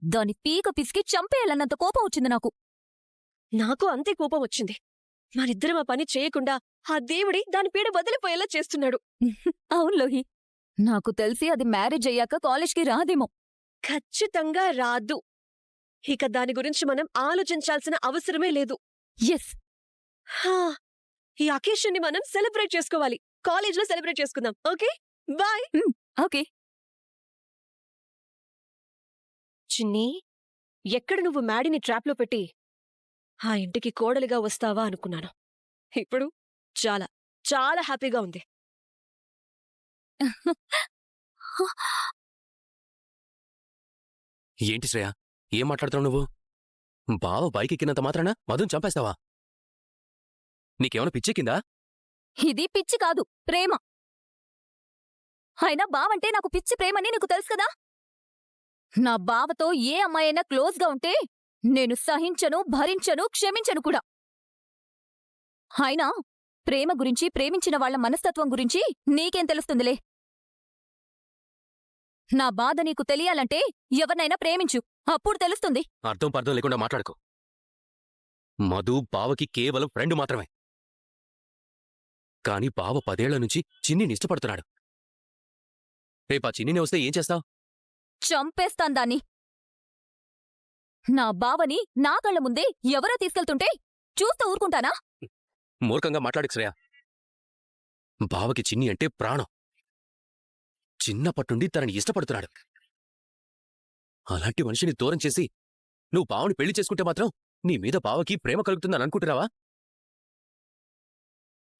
దాని పీక పిసికి చంపేయాలన్నంత కోపం వచ్చింది నాకు. నాకు అంతే కోపం వచ్చింది. మనిద్దరం ఆ పని చేయకుండా ఆ దేవుడి దాని పీడ వదిలిపోయేలా చేస్తున్నాడు. అవును లోహి, నాకు తెలిసి అది మ్యారేజ్ అయ్యాక కాలేజ్కి రాదేమో. ఖచ్చితంగా రాదు. ఇక దాని గురించి మనం ఆలోచించాల్సిన అవసరమే లేదు. ఎస్. ఈ అకేషన్ ని మనం సెలబ్రేట్ చేసుకోవాలి. కాలేజ్లో సెలబ్రేట్ చేసుకుందాం. Okay, bye. ఓకే. చిన్ని, ఎక్కడ నువ్వు మ్యాడీని ట్రాప్లో పెట్టి ఆ ఇంటికి కోడలిగా వస్తావా అనుకున్నాను. ఇప్పుడు చాలా చాలా హ్యాపీగా ఉంది. ఏంటి శ్రేయ, ఏం మాట్లాడుతున్నావు నువ్వు? బావ బైక్ ఎక్కినంత మాత్రాన మధుని చంపేస్తావా? నీకేమైనా పిచ్చెక్కిందా? ఇది పిచ్చి కాదు, ప్రేమ. అయినా బావంటే నాకు పిచ్చి ప్రేమని నీకు తెలుసు కదా. నా బావతో ఏ అమ్మాయైనా క్లోజ్గా ఉంటే నేను సహించను, భరించను, క్షమించను కూడా. అయినా ప్రేమ గురించి, ప్రేమించిన వాళ్ల మనస్తత్వం గురించి నీకేం తెలుస్తుందిలే. నా బాధ నీకు తెలియాలంటే ఎవరినైనా ప్రేమించు, అప్పుడు తెలుస్తుంది. అర్థం పర్థం లేకుండా మాట్లాడుకో. మధు బావకి కేవలం ఫ్రెండ్ మాత్రమే. కాని బావ 10 ఏళ్ల నుంచి చిన్నిని ఇష్టపడుతున్నాడు. రేపా చిన్నిని వస్తే ఏం చేస్తావు? చంపేస్తాన్ దాన్ని. నా బావని నా కళ్ళ ముందే ఎవరో తీసుకెళ్తుంటే చూస్తూ ఊరుకుంటానా? మూర్ఖంగా మాట్లాడుకు శ్రేయ. బావకి చిన్ని అంటే ప్రాణం. చిన్నప్పట్నుండి తనని ఇష్టపడుతున్నాడు. అలాంటి మనిషిని దూరం చేసి నువ్వు బావని పెళ్లి చేసుకుంటే మాత్రం నీ మీద బావకి ప్రేమ కలుగుతుందని అనుకుంటున్నావా?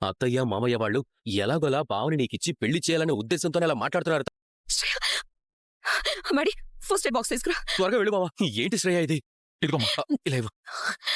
అత్తయ్య మామయ్య వాళ్ళు ఎలాగోలా బావని నీకిచ్చి పెళ్లి చేయాలనే ఉద్దేశంతోనే అలా మాట్లాడుతున్నారు. మరి ఫస్ట్ ఎయిడ్ బాక్స్ తీసుకురా. త్వరగా వెళ్ళు బావా. ఏంటి శ్రేయ ఇది? ఇదిగో ఇలా ఇవ్వు.